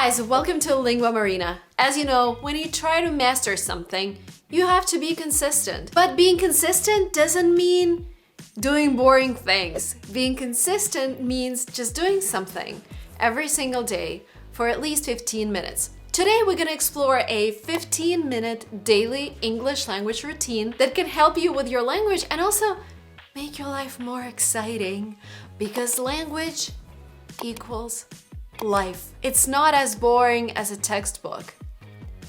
guys, welcome to Lingua Marina. As you know, when you try to master something, you have to be consistent. But being consistent doesn't mean doing boring things. Being consistent means just doing something every single day for at least 15 minutes. Today we're gonna explore a 15-minute daily English language routine that can help you with your language and also make your life more exciting, because language equals life. It's not as boring as a textbook.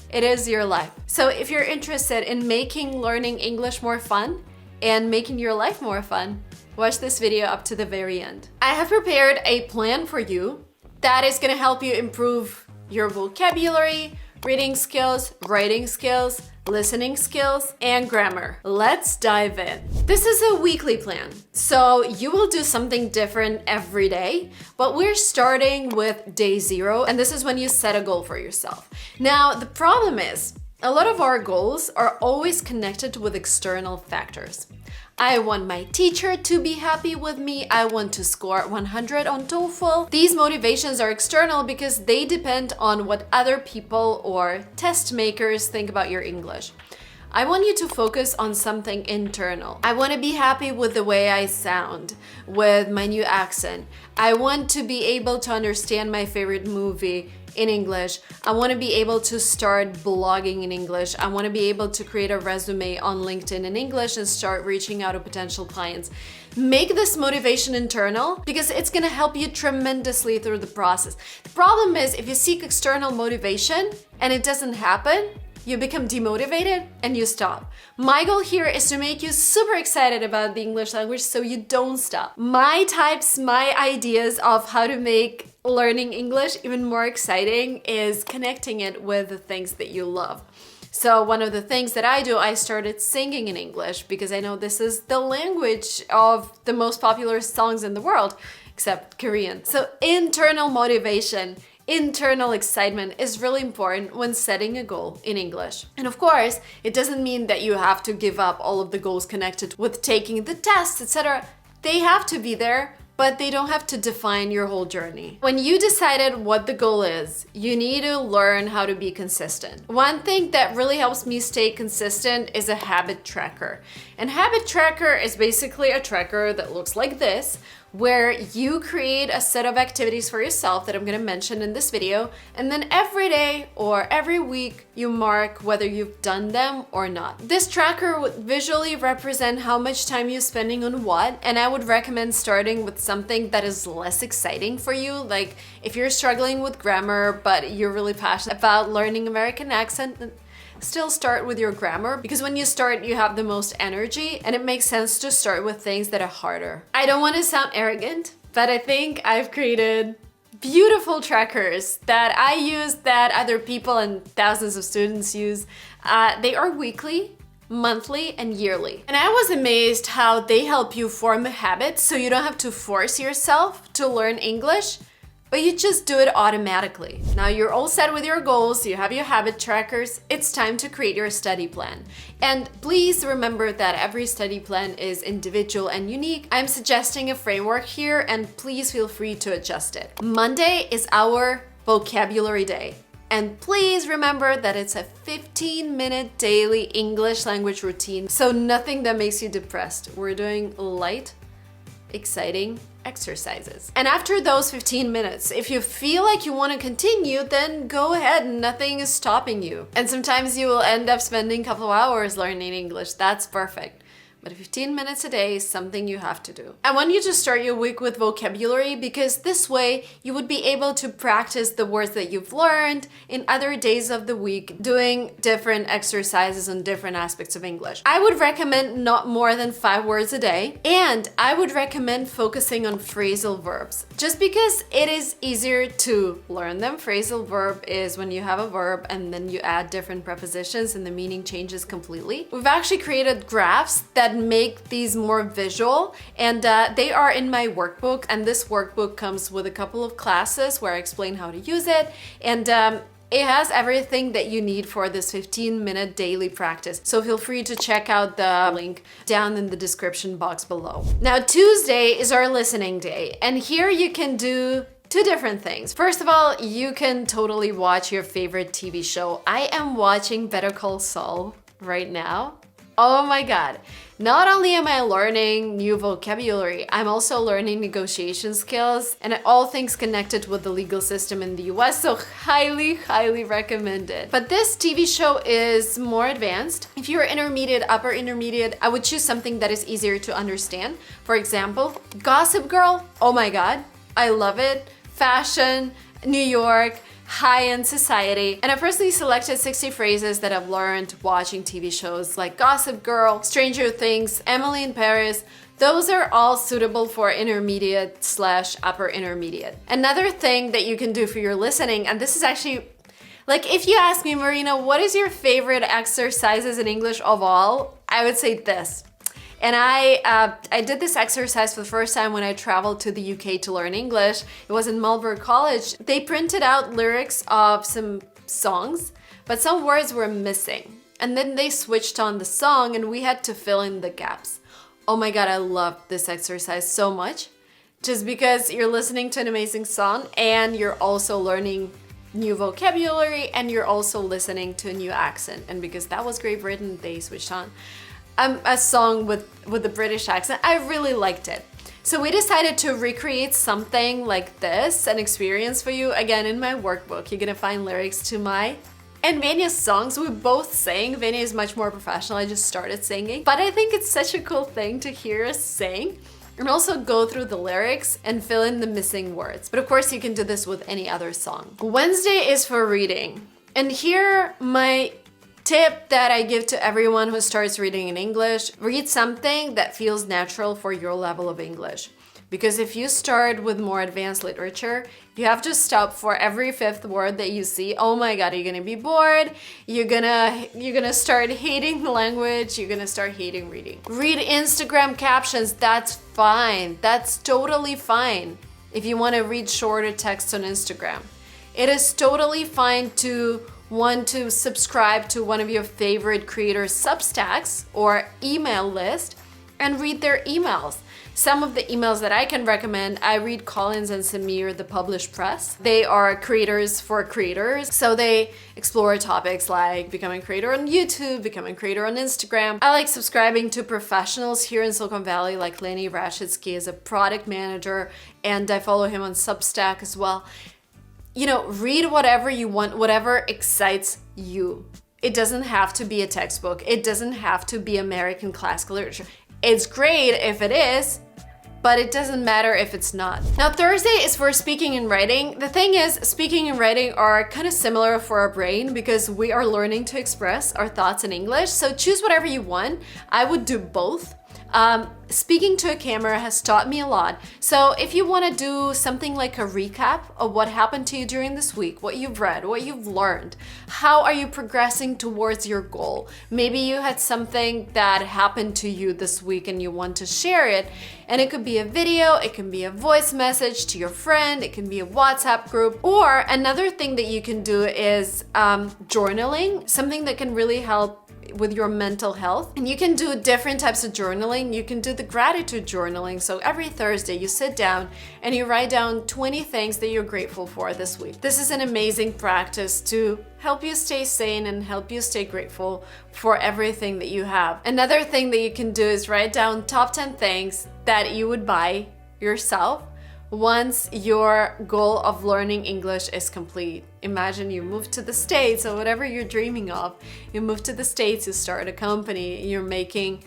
It is your life. So if you're interested in making learning English more fun and making your life more fun, watch this video up to the very end. I have prepared a plan for you that is gonna help you improve your vocabulary, reading skills, writing skills, listening skills, and grammar. Let's dive in. This is a weekly plan, so you will do something different every day, but we're starting with day 0, and this is when you set a goal for yourself. Now, the problem is, a lot of our goals are always connected with external factors. I want my teacher to be happy with me. I want to score 100 on TOEFL. These motivations are external because they depend on what other people or test makers think about your English. I want you to focus on something internal. I want to be happy with the way I sound, with my new accent. I want to be able to understand my favorite movie in English. I want to be able to start blogging in English. I want to be able to create a resume on LinkedIn in English and start reaching out to potential clients. Make this motivation internal because it's going to help you tremendously through the process. The problem is if you seek external motivation and it doesn't happen, you become demotivated and you stop. My goal here is to make you super excited about the English language so you don't stop. My types, my ideas of how to make learning English even more exciting is connecting it with the things that you love. So one of the things that I do, I started singing in English because I know this is the language of the most popular songs in the world, except Korean. So internal motivation, internal excitement is really important when setting a goal in English. And of course, it doesn't mean that you have to give up all of the goals connected with taking the tests, etc. They have to be there, but they don't have to define your whole journey. When you decided what the goal is, you need to learn how to be consistent. One thing that really helps me stay consistent is a habit tracker. And habit tracker is basically a tracker that looks like this, where you create a set of activities for yourself that I'm gonna mention in this video, and then every day or every week you mark whether you've done them or not. This tracker would visually represent how much time you're spending on what, and I would recommend starting with something that is less exciting for you. Like if you're struggling with grammar but you're really passionate about learning American accent, then still start with your grammar, because when you start you have the most energy and it makes sense to start with things that are harder. I don't want to sound arrogant, but I think I've created beautiful trackers that I use, that other people and thousands of students use. They are weekly, monthly, and yearly. And I was amazed how they help you form a habit so you don't have to force yourself to learn English, but you just do it automatically. Now you're all set with your goals, you have your habit trackers, it's time to create your study plan. And please remember that every study plan is individual and unique. I'm suggesting a framework here and please feel free to adjust it. Monday is our vocabulary day. And please remember that it's a 15-minute daily English language routine, so nothing that makes you depressed. We're doing light, exciting exercises. And after those 15 minutes, if you feel like you want to continue, then go ahead, nothing is stopping you. And sometimes you will end up spending a couple of hours learning English. That's perfect. But 15 minutes a day is something you have to do. I want you to start your week with vocabulary because this way you would be able to practice the words that you've learned in other days of the week, doing different exercises on different aspects of English. I would recommend not more than 5 words a day, and I would recommend focusing on phrasal verbs just because it is easier to learn them. Phrasal verb is when you have a verb and then you add different prepositions and the meaning changes completely. We've actually created graphs that make these more visual, and they are in my workbook, and this workbook comes with a couple of classes where I explain how to use it, and it has everything that you need for this 15-minute daily practice. So feel free to check out the link down in the description box below. Now Tuesday is our listening day, and here you can do Two different things. First of all, you can totally watch your favorite TV show. I am watching Better Call Saul right now. Oh my god. Not only am I learning new vocabulary, I'm also learning negotiation skills and all things connected with the legal system in the US, so highly recommend it. But this TV show is more advanced. If you're intermediate, upper intermediate, I would choose something that is easier to understand. For example, Gossip Girl. Oh my god, I love it. Fashion, New York, high-end society. And I personally selected 60 phrases that I've learned watching TV shows like Gossip Girl, Stranger Things, Emily in Paris. Those are all suitable for intermediate / upper intermediate. Another thing that you can do for your listening, and this is actually, like if you ask me, Marina, what is your favorite exercises in English of all? I would say this. And I did this exercise for the first time when I traveled to the UK to learn English. It was in Marlborough College. They printed out lyrics of some songs, but some words were missing. And then they switched on the song and we had to fill in the gaps. Oh my god, I loved this exercise so much. Just because you're listening to an amazing song and you're also learning new vocabulary and you're also listening to a new accent. And because that was Great Britain, they switched on a song with the British accent. I really liked it. So we decided to recreate something like this, an experience for you. Again, in my workbook, you're gonna find lyrics to my and Vanya's songs. We both sang. Vanya is much more professional. I just started singing. But I think it's such a cool thing to hear us sing and also go through the lyrics and fill in the missing words. But of course, you can do this with any other song. Wednesday is for reading. And here, my tip that I give to everyone who starts reading in English: read something that feels natural for your level of English. Because if you start with more advanced literature, you have to stop for every fifth word that you see. Oh my god, you're gonna be bored. You're gonna start hating the language. You're gonna start hating reading. Read Instagram captions. That's fine. That's totally fine. If you want to read shorter text on Instagram, it is totally fine to want to subscribe to one of your favorite creators' Substacks or email list and read their emails. Some of the emails that I can recommend, I read Collins and Samir, the Published Press. They are creators for creators. So they explore topics like becoming a creator on YouTube, becoming a creator on Instagram. I like subscribing to professionals here in Silicon Valley, like Lenny Rashitsky as a product manager, and I follow him on Substack as well. You know, read whatever you want, whatever excites you. It doesn't have to be a textbook. It doesn't have to be American classical literature. It's great if it is, but it doesn't matter if it's not. Now, Thursday is for speaking and writing. The thing is, speaking and writing are kind of similar for our brain because we are learning to express our thoughts in English. So choose whatever you want. I would do both. Speaking to a camera has taught me a lot. So if you want to do something like a recap of what happened to you during this week, what you've read, what you've learned, how are you progressing towards your goal? Maybe you had something that happened to you this week and you want to share it. And it could be a video, it can be a voice message to your friend, it can be a WhatsApp group. Or another thing that you can do is journaling, something that can really help with your mental health. And you can do different types of journaling. You can do the gratitude journaling. So every Thursday you sit down and you write down 20 things that you're grateful for this week. This is an amazing practice to help you stay sane and help you stay grateful for everything that you have. Another thing that you can do is write down top 10 things that you would buy yourself once your goal of learning English is complete. Imagine you move to the States or whatever you're dreaming of. You move to the States, you start a company, you're making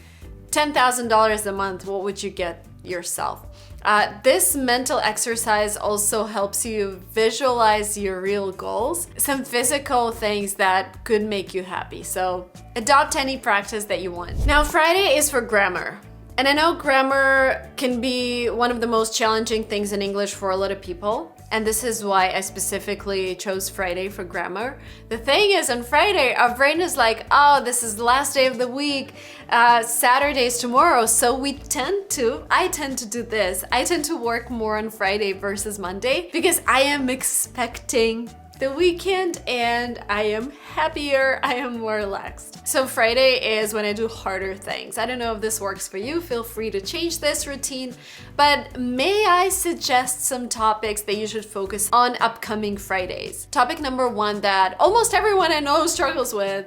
$10,000 a month. What would you get yourself? This mental exercise also helps you visualize your real goals, some physical things that could make you happy. So adopt any practice that you want. Now, Friday is for grammar. And I know grammar can be one of the most challenging things in English for a lot of people. And this is why I specifically chose Friday for grammar. The thing is, on Friday, our brain is like, oh, this is the last day of the week. Saturday's tomorrow. So I tend to do this. I tend to work more on Friday versus Monday because I am expecting the weekend and I am happier, I am more relaxed. So Friday is when I do harder things. I don't know if this works for you, feel free to change this routine, but may I suggest some topics that you should focus on upcoming Fridays. Topic number one that almost everyone I know struggles with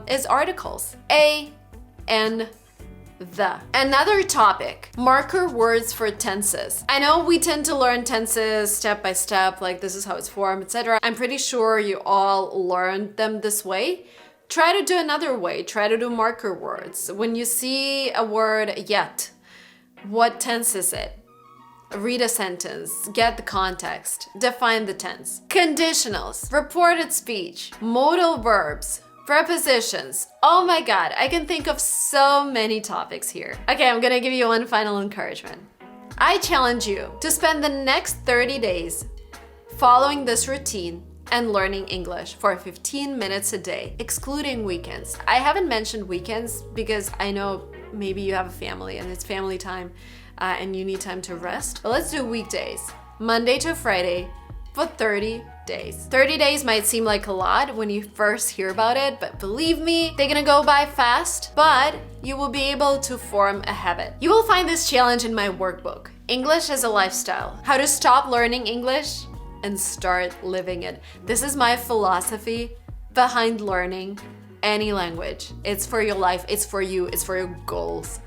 is articles. A and the. Another topic, marker words for tenses. I know we tend to learn tenses step by step, like this is how it's formed, etc. I'm pretty sure you all learned them this way. Try to do another way. Try to do marker words. When you see a word yet, what tense is it? Read a sentence, get the context, define the tense. Conditionals, reported speech, modal verbs, prepositions. Oh my god, I can think of so many topics here. Okay, I'm gonna give you one final encouragement. I challenge you to spend the next 30 days following this routine and learning English for 15 minutes a day, excluding weekends. I haven't mentioned weekends because I know maybe you have a family and it's family time and you need time to rest. But let's do weekdays, Monday to Friday, for 30 days. 30 days might seem like a lot when you first hear about it, but believe me, they're gonna go by fast, but you will be able to form a habit. You will find this challenge in my workbook, English as a Lifestyle, How to Stop Learning English and Start Living It. This is my philosophy behind learning any language. It's for your life, it's for you, it's for your goals,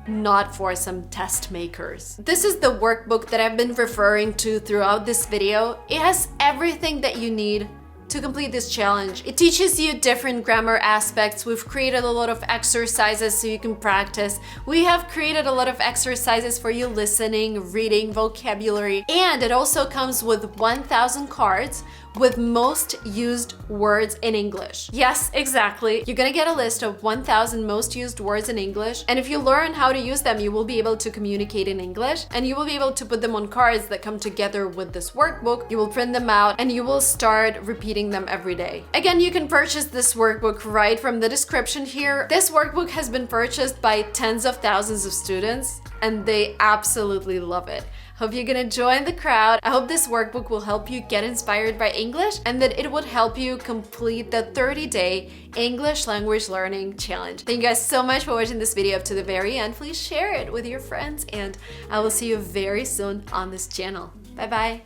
not for some test makers. This is the workbook that I've been referring to throughout this video. It has everything that you need to complete this challenge. It teaches you different grammar aspects. We've created a lot of exercises so you can practice. We have created a lot of exercises for you listening, reading, vocabulary, and it also comes with 1,000 cards with most used words in English. Yes, exactly. You're gonna get a list of 1,000 most used words in English, and if you learn how to use them, you will be able to communicate in English, and you will be able to put them on cards that come together with this workbook. You will print them out, and you will start repeating them every day. Again, you can purchase this workbook right from the description here. This workbook has been purchased by tens of thousands of students, and they absolutely love it. Hope you're gonna join the crowd. I hope this workbook will help you get inspired by English and that it would help you complete the 30-day English language learning challenge. Thank you guys so much for watching this video up to the very end. Please share it with your friends and I will see you very soon on this channel. Bye bye.